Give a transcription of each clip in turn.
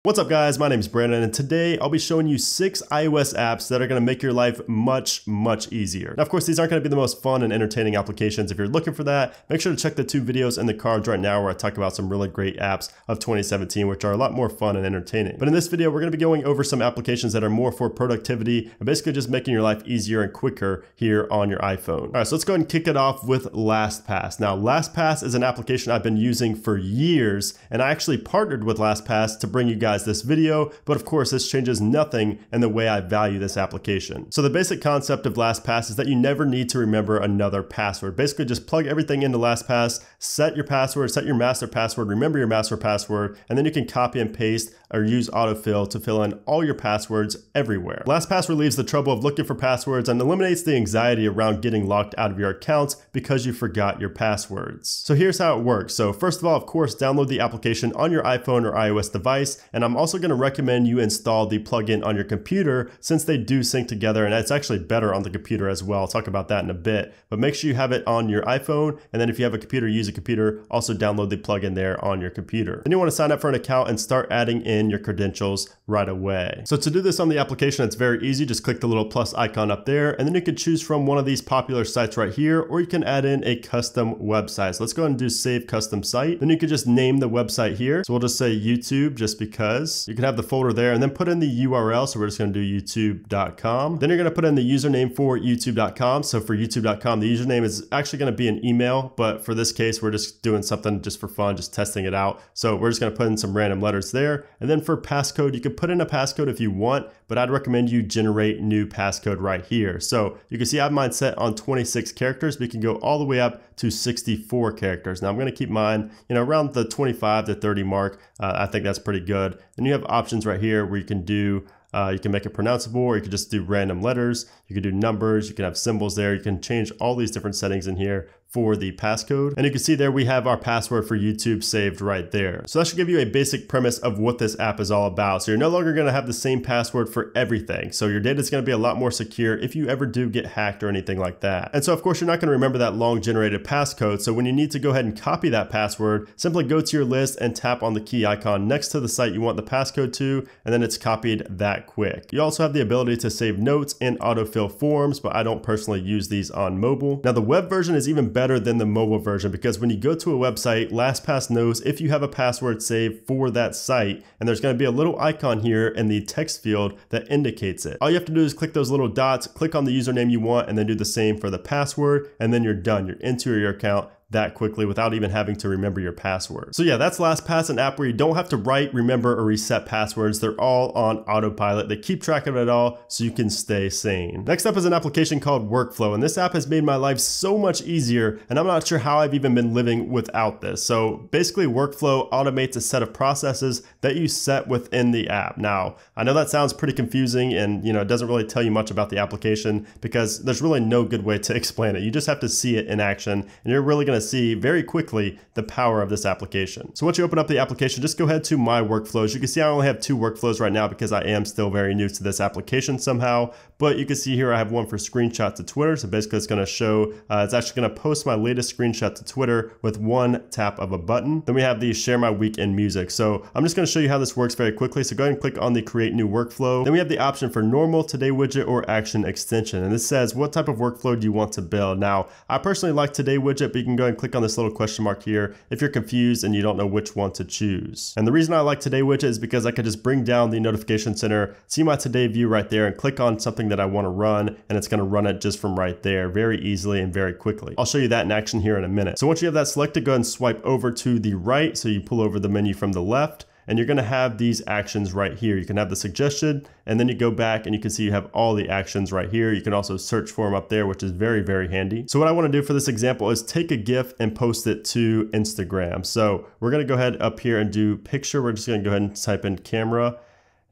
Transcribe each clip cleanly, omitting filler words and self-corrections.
What's up guys, my name is Brandon and today I'll be showing you 6 iOS apps that are going to make your life much easier. Now of course these aren't going to be the most fun and entertaining applications. If you're looking for that, make sure to check the 2 videos in the cards right now where I talk about some really great apps of 2017 which are a lot more fun and entertaining. But in this video we're going to be going over some applications that are more for productivity and basically just making your life easier and quicker here on your iPhone. Alright, so let's go ahead and kick it off with LastPass. Now LastPass is an application I've been using for years and I actually partnered with LastPass to bring you guys this video, but of course this changes nothing in the way I value this application. So the basic concept of LastPass is that you never need to remember another password. Basically just plug everything into LastPass, set your password, set your master password, remember your master password, and then you can copy and paste or use autofill to fill in all your passwords everywhere. LastPass relieves the trouble of looking for passwords and eliminates the anxiety around getting locked out of your accounts because you forgot your passwords. So here's how it works. So first of all, of course, download the application on your iPhone or iOS device, and I'm also going to recommend you install the plugin on your computer since they do sync together, and it's actually better on the computer as well. I'll talk about that in a bit, but make sure you have it on your iPhone, and then if you have a computer, use a computer, also download the plugin there on your computer. Then you want to sign up for an account and start adding in your credentials right away. So to do this on the application, it's very easy. Just click the little plus icon up there, and then you can choose from one of these popular sites right here, or you can add in a custom website. So let's go ahead and do save custom site. Then you can just name the website here. So we'll just say YouTube just because. You can have the folder there and then put in the URL. So we're just going to do youtube.com. Then you're going to put in the username for youtube.com. So for youtube.com, the username is actually going to be an email, but for this case, we're just doing something just for fun, just testing it out. So we're just going to put in some random letters there. And then for passcode, you can put in a passcode if you want, but I'd recommend you generate new passcode right here. So you can see I have mine set on 26 characters, but you can go all the way up to 64 characters. Now I'm going to keep mine, around the 25 to 30 mark. I think that's pretty good. And you have options right here where you can do you can make it pronounceable, or you can just do random letters. You can do numbers, you can have symbols there. You can change all these different settings in here for the passcode. And you can see there we have our password for YouTube saved right there. So that should give you a basic premise of what this app is all about. So you're no longer gonna have the same password for everything. So your data is gonna be a lot more secure if you ever do get hacked or anything like that. And so of course you're not gonna remember that long generated passcode. So when you need to go ahead and copy that password, simply go to your list and tap on the key icon next to the site you want the passcode to, and then it's copied that quick. You also have the ability to save notes and autofill forms, but I don't personally use these on mobile. Now the web version is even better than the mobile version because when you go to a website, LastPass knows if you have a password saved for that site, and there's going to be a little icon here in the text field that indicates it. All you have to do is click those little dots, click on the username you want, and then do the same for the password, and then you're done. You're into your account that quickly without even having to remember your password. So yeah, that's LastPass, an app where you don't have to write, remember, or reset passwords. They're all on autopilot. They keep track of it all so you can stay sane. Next up is an application called Workflow, and this app has made my life so much easier, and I'm not sure how I've even been living without this. So basically Workflow automates a set of processes that you set within the app. Now, I know that sounds pretty confusing and it doesn't really tell you much about the application because there's really no good way to explain it. You just have to see it in action, and you're really gonna see very quickly the power of this application. So once you open up the application, just go ahead to My Workflows. You can see I only have 2 workflows right now because I am still very new to this application somehow, but you can see here I have one for screenshot to Twitter. So basically it's going to show, it's actually going to post my latest screenshot to Twitter with one tap of a button. Then we have the Share My Week in Music. So I'm just going to show you how this works very quickly. So go ahead and click on the Create New Workflow. Then we have the option for Normal, Today Widget, or Action Extension. And this says, what type of workflow do you want to build? Now, I personally like Today Widget, but you can go ahead and click on this little question mark here if you're confused and you don't know which one to choose. And the reason I like Today Widget is because I can just bring down the notification center, see my Today view right there, and click on something that I want to run, and it's going to run it just from right there very easily and very quickly. I'll show you that in action here in a minute. So once you have that selected, go ahead and swipe over to the right. So you pull over the menu from the left, and you're going to have these actions right here. You can have the suggestion, and then you go back and you can see you have all the actions right here. You can also search for them up there, which is very handy. So what I want to do for this example is take a GIF and post it to Instagram. So we're going to go ahead up here and do picture. We're just going to go ahead and type in camera,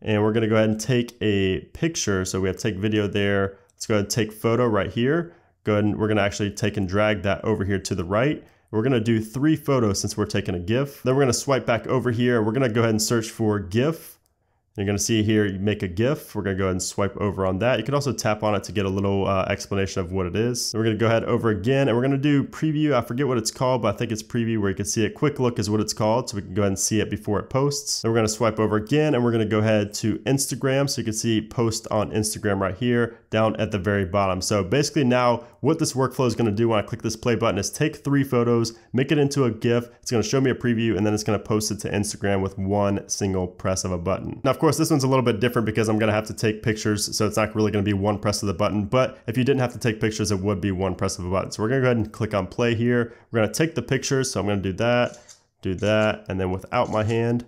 and we're going to go ahead and take a picture. So we have take video there. Let's go ahead and take photo right here. Go ahead and we're going to actually take and drag that over here to the right. We're going to do 3 photos since we're taking a GIF. Then we're going to swipe back over here. We're going to go ahead and search for GIF. You're going to see here, you make a GIF. We're going to go ahead and swipe over on that. You can also tap on it to get a little explanation of what it is. So we're going to go ahead over again, and we're going to do preview. I forget what it's called, but I think it's preview, where you can see it. Quick look is what it's called. So we can go ahead and see it before it posts. Then we're going to swipe over again, and we're going to go ahead to Instagram. So you can see post on Instagram right here down at the very bottom. So basically now what this workflow is going to do when I click this play button is take 3 photos, make it into a GIF. It's going to show me a preview, and then it's going to post it to Instagram with one single press of a button. Now, of course, this one's a little bit different because I'm going to have to take pictures. So it's not really going to be one press of the button, but if you didn't have to take pictures, it would be one press of a button. So we're going to go ahead and click on play here. We're going to take the pictures. So I'm going to do that, and then without my hand,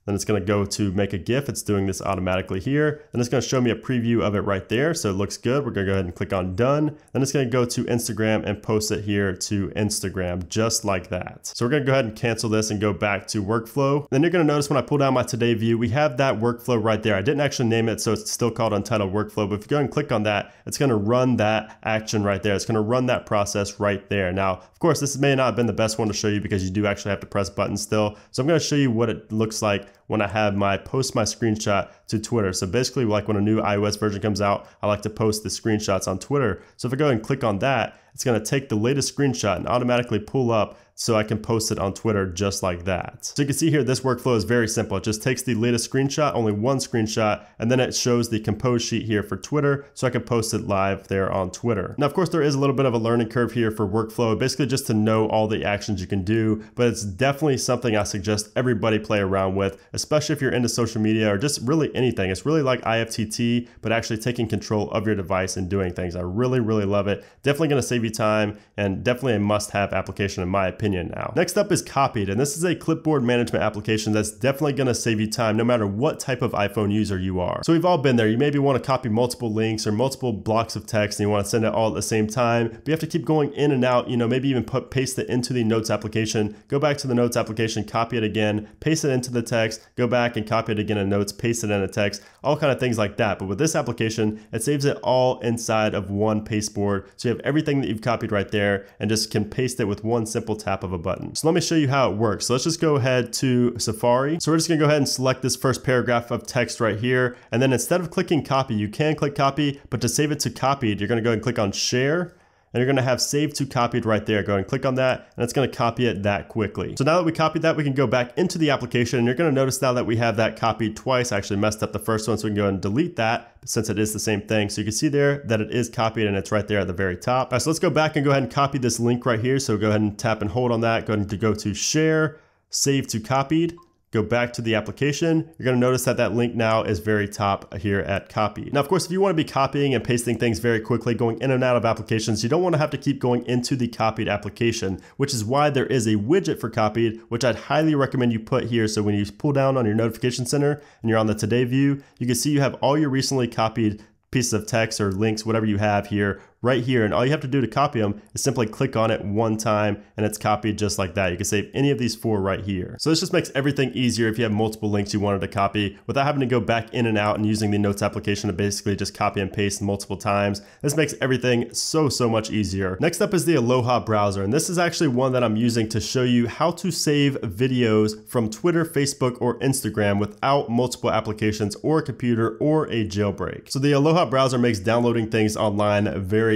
then it's going to go to make a GIF. It's doing this automatically here. Then it's going to show me a preview of it right there. So it looks good. We're going to go ahead and click on done. Then it's going to go to Instagram and post it here to Instagram, just like that. So we're going to go ahead and cancel this and go back to workflow. Then you're going to notice when I pull down my today view, we have that workflow right there. I didn't actually name it, so it's still called Untitled Workflow. But if you go and click on that, it's going to run that action right there. It's going to run that process right there. Now, of course, this may not have been the best one to show you because you do actually have to press buttons still. So I'm going to show you what it looks like when I have post my screenshot to Twitter. So basically, like when a new iOS version comes out, I like to post the screenshots on Twitter. So if I go and click on that, it's going to take the latest screenshot and automatically pull up so I can post it on Twitter just like that. So you can see here, this workflow is very simple. It just takes the latest screenshot, only one screenshot, and then it shows the compose sheet here for Twitter so I can post it live there on Twitter. Now, of course, there is a little bit of a learning curve here for workflow, basically just to know all the actions you can do, but it's definitely something I suggest everybody play around with, especially if you're into social media or just really anything. It's really like IFTT, but actually taking control of your device and doing things. I really, really love it. Definitely going to save you time and definitely a must-have application in my opinion now. Next up is Copied, and this is a clipboard management application that's definitely going to save you time no matter what type of iPhone user you are. So we've all been there. You maybe want to copy multiple links or multiple blocks of text and you want to send it all at the same time, but you have to keep going in and out, maybe even paste it into the Notes application, go back to the Notes application, copy it again, paste it into the text, go back and copy it again in Notes, paste it in a text, all kind of things like that. But with this application, it saves it all inside of one pasteboard. So you have everything that you've copied right there and just can paste it with one simple tap of a button. So let me show you how it works. So let's just go ahead to Safari. So we're just gonna go ahead and select this first paragraph of text right here. And then instead of clicking copy, you can click copy, but to save it to copied, you're gonna go and click on share. And you're gonna have save to copied right there. Go and click on that, and it's gonna copy it that quickly. So now that we copied that, we can go back into the application, and you're gonna notice now that we have that copied twice. I actually messed up the first one, so we can go ahead and delete that since it is the same thing. So you can see there that it is copied and it's right there at the very top. All right, so let's go back and go ahead and copy this link right here. So go ahead and tap and hold on that. Go ahead and go to share, save to copied. Go back to the application. You're gonna notice that that link now is very top here at copy. Now, of course, if you wanna be copying and pasting things very quickly, going in and out of applications, you don't wanna have to keep going into the copied application, which is why there is a widget for copied, which I'd highly recommend you put here. So when you pull down on your notification center and you're on the today view, you can see you have all your recently copied pieces of text or links, whatever you have here, right here. And all you have to do to copy them is simply click on it one time and it's copied just like that. You can save any of these 4 right here. So this just makes everything easier if you have multiple links you wanted to copy without having to go back in and out and using the Notes application to basically just copy and paste multiple times. This makes everything so much easier. Next up is the Aloha Browser. And this is actually one that I'm using to show you how to save videos from Twitter, Facebook, or Instagram without multiple applications or a computer or a jailbreak. So the Aloha Browser makes downloading things online very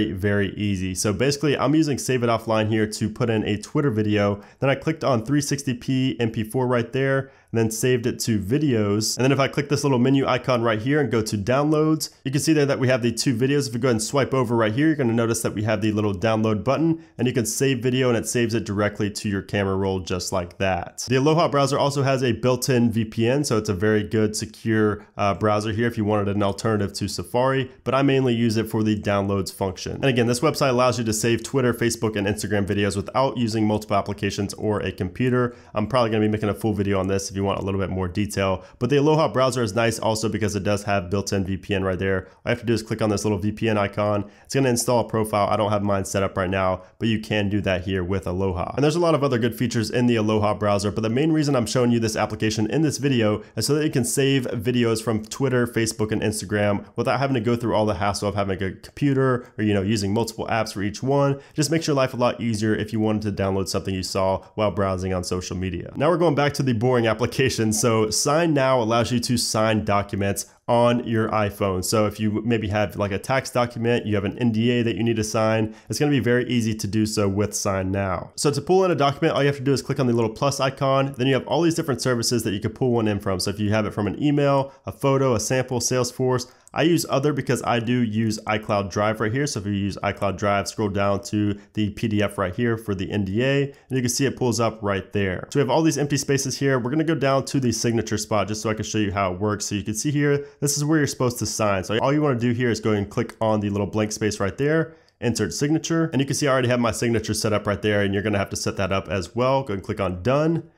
easy. So basically I'm using Save It Offline here to put in a Twitter video. Then I clicked on 360p MP4 right there, and then saved it to videos. And then if I click this little menu icon right here and go to downloads, you can see there that we have the 2 videos. If you go ahead and swipe over right here, you're gonna notice that we have the little download button and you can save video and it saves it directly to your camera roll just like that. The Aloha Browser also has a built-in VPN, so it's a very good secure browser here if you wanted an alternative to Safari, but I mainly use it for the downloads function. And again, this website allows you to save Twitter, Facebook, and Instagram videos without using multiple applications or a computer. I'm probably gonna be making a full video on this if you want a little bit more detail, but the Aloha Browser is nice also because it does have built-in VPN right there. All I have to do is click on this little VPN icon. It's going to install a profile. I don't have mine set up right now, but you can do that here with Aloha. And there's a lot of other good features in the Aloha Browser, but the main reason I'm showing you this application in this video is so that you can save videos from Twitter, Facebook, and Instagram without having to go through all the hassle of having a computer or using multiple apps for each one. It just makes your life a lot easier if you wanted to download something you saw while browsing on social media. Now we're going back to the boring application application. So SignNow allows you to sign documents on your iPhone. So if you maybe have like a tax document, you have an NDA that you need to sign, it's going to be very easy to do so with SignNow. So to pull in a document, all you have to do is click on the little plus icon. Then you have all these different services that you can pull one in from. So if you have it from an email, a photo, a sample, Salesforce, I use other because I do use iCloud Drive right here. So if you use iCloud Drive, scroll down to the PDF right here for the NDA, and you can see it pulls up right there. So we have all these empty spaces here. We're going to go down to the signature spot just so I can show you how it works. So you can see here, this is where you're supposed to sign. So all you want to do here is go and click on the little blank space right there, insert signature, and you can see I already have my signature set up right there, and you're going to have to set that up as well. Go and click on done.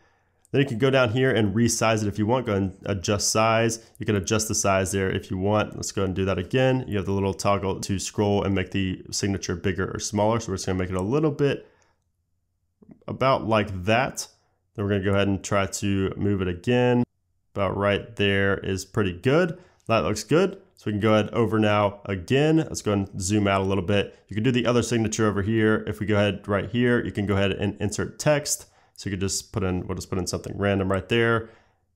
Then you can go down here and resize it if you want. Go and adjust size. You can adjust the size there if you want. Let's go and do that again. You have the little toggle to scroll and make the signature bigger or smaller. So we're just gonna make it a little bit about like that. Then we're gonna go ahead and try to move it again. About right there is pretty good. That looks good. So we can go ahead over now again. Let's go and zoom out a little bit. You can do the other signature over here. If we go ahead right here, you can go ahead and insert text. So you could just we'll just put in something random right there,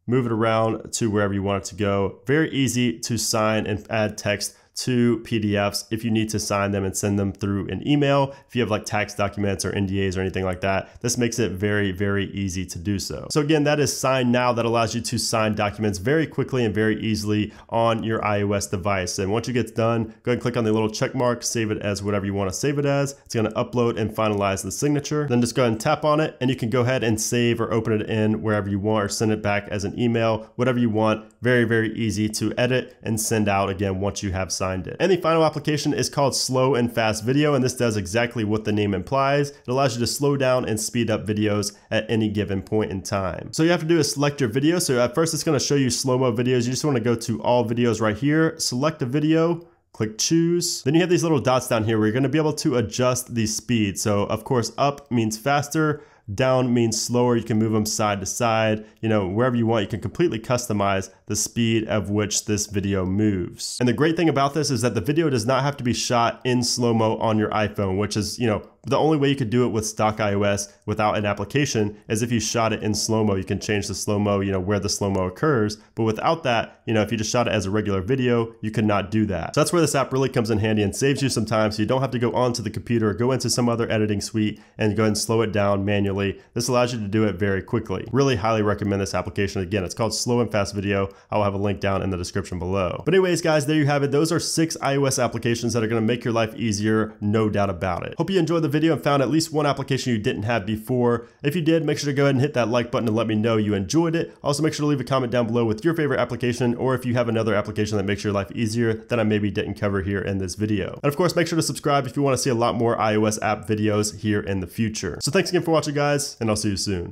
move it around to wherever you want it to go. Very easy to sign and add text to PDFs if you need to sign them and send them through an email. If you have like tax documents or NDAs or anything like that, this makes it very, very easy to do so. So again, that is SignNow that allows you to sign documents very quickly and very easily on your iOS device. And once you get done, go ahead and click on the little check mark, save it as whatever you want to save it as. It's going to upload and finalize the signature. Then just go ahead and tap on it and you can go ahead and save or open it in wherever you want or send it back as an email, whatever you want. Very, very easy to edit and send out again once you have signed it. And the final application is called Slow and Fast Video, and this does exactly what the name implies. It allows you to slow down and speed up videos at any given point in time. So you have to do is select your video. So at first it's going to show you slow-mo videos. You just want to go to all videos right here, select a video, click choose. Then you have these little dots down here where you're going to be able to adjust the speed. So of course up means faster, down means slower. You can move them side to side, wherever you want. You can completely customize the speed of which this video moves. And the great thing about this is that the video does not have to be shot in slow-mo on your iPhone, which is, the only way you could do it with stock iOS without an application is if you shot it in slow-mo. You can change the slow-mo, where the slow-mo occurs. But without that, if you just shot it as a regular video, you could not do that. So that's where this app really comes in handy and saves you some time so you don't have to go onto the computer or go into some other editing suite and go ahead and slow it down manually. This allows you to do it very quickly. Really highly recommend this application. Again, it's called Slow and Fast Video. I'll have a link down in the description below. But anyways, guys, there you have it. Those are 6 iOS applications that are going to make your life easier, no doubt about it. Hope you enjoyed the video and found at least one application you didn't have before. If you did, make sure to go ahead and hit that like button and let me know you enjoyed it. Also, make sure to leave a comment down below with your favorite application, or if you have another application that makes your life easier that I maybe didn't cover here in this video. And of course, make sure to subscribe if you want to see a lot more iOS app videos here in the future. So thanks again for watching, guys, and I'll see you soon.